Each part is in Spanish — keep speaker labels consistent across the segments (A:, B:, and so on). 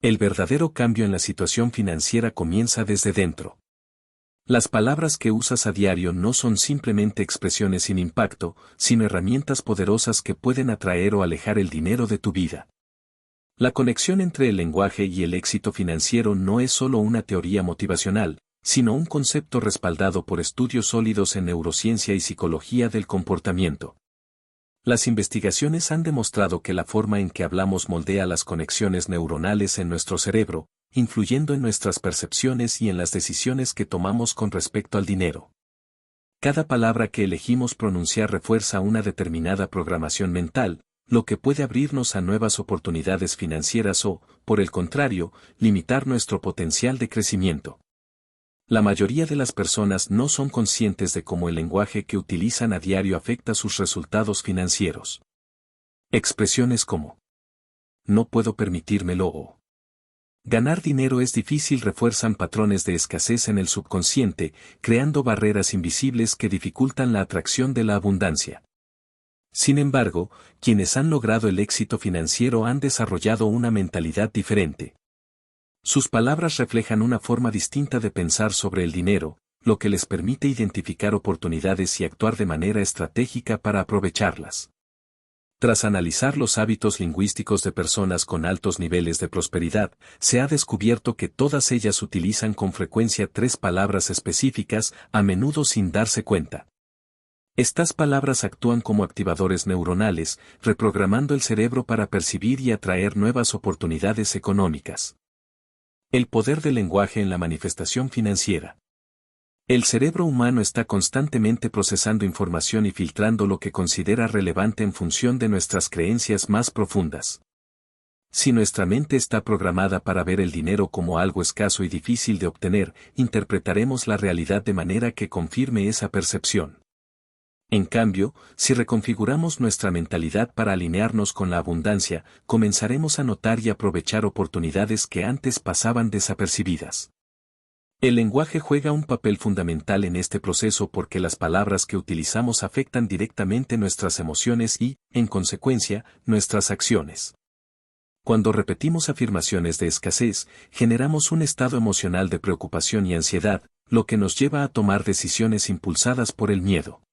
A: El verdadero cambio en la situación financiera comienza desde dentro. Las palabras que usas a diario no son simplemente expresiones sin impacto, sino herramientas poderosas que pueden atraer o alejar el dinero de tu vida. La conexión entre el lenguaje y el éxito financiero no es solo una teoría motivacional, sino un concepto respaldado por estudios sólidos en neurociencia y psicología del comportamiento. Las investigaciones han demostrado que la forma en que hablamos moldea las conexiones neuronales en nuestro cerebro, influyendo en nuestras percepciones y en las decisiones que tomamos con respecto al dinero. Cada palabra que elegimos pronunciar refuerza una determinada programación mental, lo que puede abrirnos a nuevas oportunidades financieras o, por el contrario, limitar nuestro potencial de crecimiento. La mayoría de las personas no son conscientes de cómo el lenguaje que utilizan a diario afecta sus resultados financieros. Expresiones como "no puedo permitírmelo" o "ganar dinero es difícil" refuerzan patrones de escasez en el subconsciente, creando barreras invisibles que dificultan la atracción de la abundancia. Sin embargo, quienes han logrado el éxito financiero han desarrollado una mentalidad diferente. Sus palabras reflejan una forma distinta de pensar sobre el dinero, lo que les permite identificar oportunidades y actuar de manera estratégica para aprovecharlas. Tras analizar los hábitos lingüísticos de personas con altos niveles de prosperidad, se ha descubierto que todas ellas utilizan con frecuencia 3 palabras específicas, a menudo sin darse cuenta. Estas palabras actúan como activadores neuronales, reprogramando el cerebro para percibir y atraer nuevas oportunidades económicas. El poder del lenguaje en la manifestación financiera. El cerebro humano está constantemente procesando información y filtrando lo que considera relevante en función de nuestras creencias más profundas. Si nuestra mente está programada para ver el dinero como algo escaso y difícil de obtener, interpretaremos la realidad de manera que confirme esa percepción. En cambio, si reconfiguramos nuestra mentalidad para alinearnos con la abundancia, comenzaremos a notar y aprovechar oportunidades que antes pasaban desapercibidas. El lenguaje juega un papel fundamental en este proceso porque las palabras que utilizamos afectan directamente nuestras emociones y, en consecuencia, nuestras acciones. Cuando repetimos afirmaciones de escasez, generamos un estado emocional de preocupación y ansiedad, lo que nos lleva a tomar decisiones impulsadas por el miedo.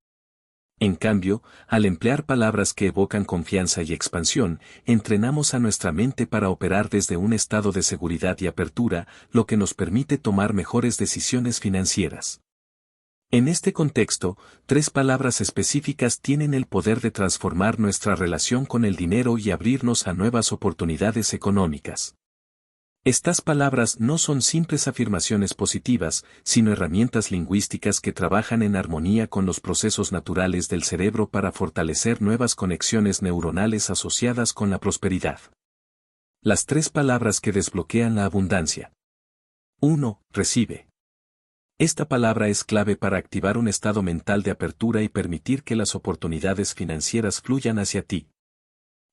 A: En cambio, al emplear palabras que evocan confianza y expansión, entrenamos a nuestra mente para operar desde un estado de seguridad y apertura, lo que nos permite tomar mejores decisiones financieras. En este contexto, 3 palabras específicas tienen el poder de transformar nuestra relación con el dinero y abrirnos a nuevas oportunidades económicas. Estas palabras no son simples afirmaciones positivas, sino herramientas lingüísticas que trabajan en armonía con los procesos naturales del cerebro para fortalecer nuevas conexiones neuronales asociadas con la prosperidad. Las 3 palabras que desbloquean la abundancia. 1. Recibe. Esta palabra es clave para activar un estado mental de apertura y permitir que las oportunidades financieras fluyan hacia ti.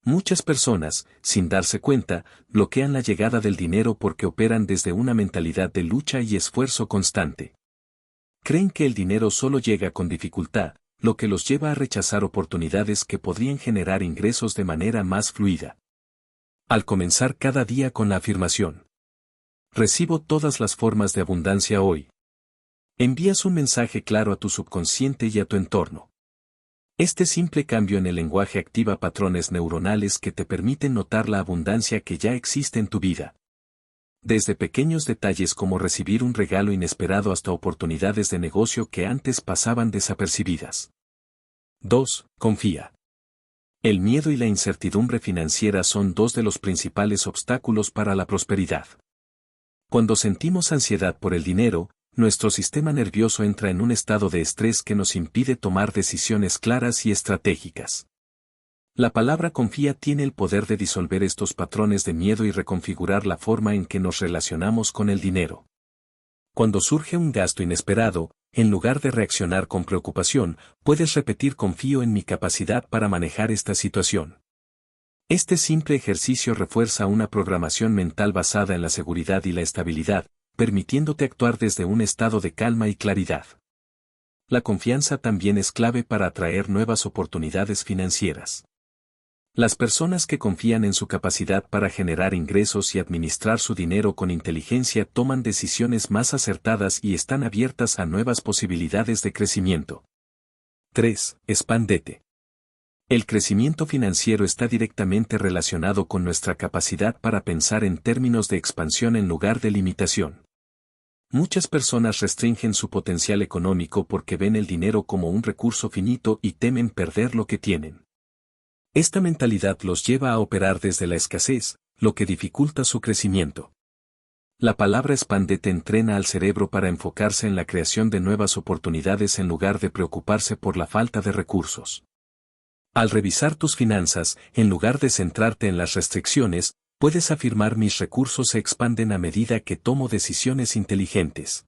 A: Muchas personas, sin darse cuenta, bloquean la llegada del dinero porque operan desde una mentalidad de lucha y esfuerzo constante. Creen que el dinero solo llega con dificultad, lo que los lleva a rechazar oportunidades que podrían generar ingresos de manera más fluida. Al comenzar cada día con la afirmación: "Recibo todas las formas de abundancia hoy", envías un mensaje claro a tu subconsciente y a tu entorno. Este simple cambio en el lenguaje activa patrones neuronales que te permiten notar la abundancia que ya existe en tu vida. Desde pequeños detalles como recibir un regalo inesperado hasta oportunidades de negocio que antes pasaban desapercibidas. 2. Confía. El miedo y la incertidumbre financiera son 2 de los principales obstáculos para la prosperidad. Cuando sentimos ansiedad por el dinero, nuestro sistema nervioso entra en un estado de estrés que nos impide tomar decisiones claras y estratégicas. La palabra confía tiene el poder de disolver estos patrones de miedo y reconfigurar la forma en que nos relacionamos con el dinero. Cuando surge un gasto inesperado, en lugar de reaccionar con preocupación, puedes repetir: "confío en mi capacidad para manejar esta situación". Este simple ejercicio refuerza una programación mental basada en la seguridad y la estabilidad, permitiéndote actuar desde un estado de calma y claridad. La confianza también es clave para atraer nuevas oportunidades financieras. Las personas que confían en su capacidad para generar ingresos y administrar su dinero con inteligencia toman decisiones más acertadas y están abiertas a nuevas posibilidades de crecimiento. 3. Expándete. El crecimiento financiero está directamente relacionado con nuestra capacidad para pensar en términos de expansión en lugar de limitación. Muchas personas restringen su potencial económico porque ven el dinero como un recurso finito y temen perder lo que tienen. Esta mentalidad los lleva a operar desde la escasez, lo que dificulta su crecimiento. La palabra expándete entrena al cerebro para enfocarse en la creación de nuevas oportunidades en lugar de preocuparse por la falta de recursos. Al revisar tus finanzas, en lugar de centrarte en las restricciones, puedes afirmar mis recursos se expanden a medida que tomo decisiones inteligentes.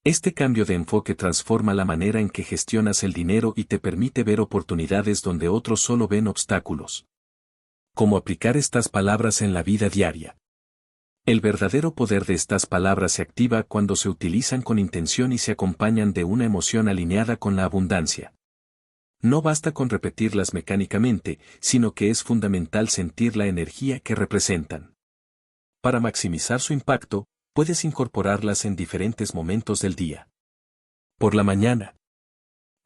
A: Este cambio de enfoque transforma la manera en que gestionas el dinero y te permite ver oportunidades donde otros solo ven obstáculos. ¿Cómo aplicar estas palabras en la vida diaria? El verdadero poder de estas palabras se activa cuando se utilizan con intención y se acompañan de una emoción alineada con la abundancia. No basta con repetirlas mecánicamente, sino que es fundamental sentir la energía que representan. Para maximizar su impacto, puedes incorporarlas en diferentes momentos del día. Por la mañana.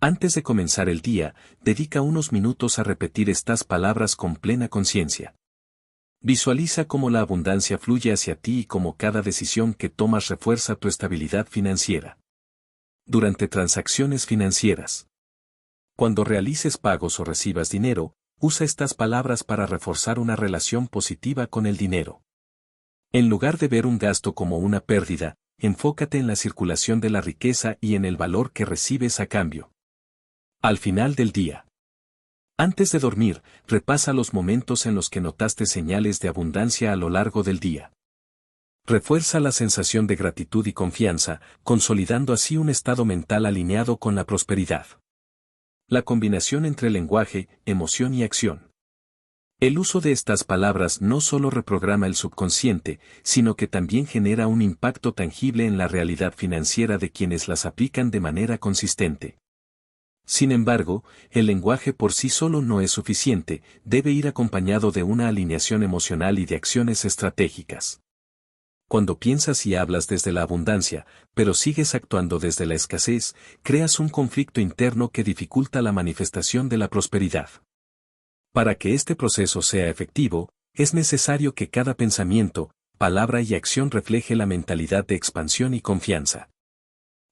A: Antes de comenzar el día, dedica unos minutos a repetir estas palabras con plena conciencia. Visualiza cómo la abundancia fluye hacia ti y cómo cada decisión que tomas refuerza tu estabilidad financiera. Durante transacciones financieras. Cuando realices pagos o recibas dinero, usa estas palabras para reforzar una relación positiva con el dinero. En lugar de ver un gasto como una pérdida, enfócate en la circulación de la riqueza y en el valor que recibes a cambio. Al final del día. Antes de dormir, repasa los momentos en los que notaste señales de abundancia a lo largo del día. Refuerza la sensación de gratitud y confianza, consolidando así un estado mental alineado con la prosperidad. La combinación entre lenguaje, emoción y acción. El uso de estas palabras no solo reprograma el subconsciente, sino que también genera un impacto tangible en la realidad financiera de quienes las aplican de manera consistente. Sin embargo, el lenguaje por sí solo no es suficiente, debe ir acompañado de una alineación emocional y de acciones estratégicas. Cuando piensas y hablas desde la abundancia, pero sigues actuando desde la escasez, creas un conflicto interno que dificulta la manifestación de la prosperidad. Para que este proceso sea efectivo, es necesario que cada pensamiento, palabra y acción refleje la mentalidad de expansión y confianza.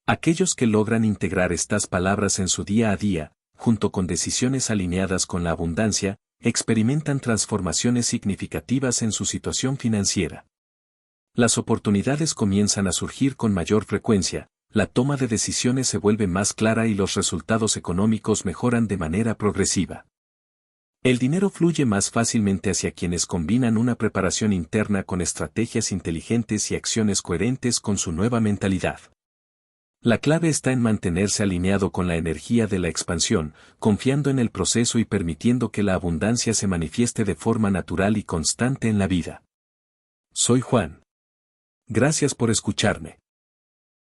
A: Aquellos que logran integrar estas palabras en su día a día, junto con decisiones alineadas con la abundancia, experimentan transformaciones significativas en su situación financiera. Las oportunidades comienzan a surgir con mayor frecuencia, la toma de decisiones se vuelve más clara y los resultados económicos mejoran de manera progresiva. El dinero fluye más fácilmente hacia quienes combinan una preparación interna con estrategias inteligentes y acciones coherentes con su nueva mentalidad. La clave está en mantenerse alineado con la energía de la expansión, confiando en el proceso y permitiendo que la abundancia se manifieste de forma natural y constante en la vida. Soy Juan. Gracias por escucharme.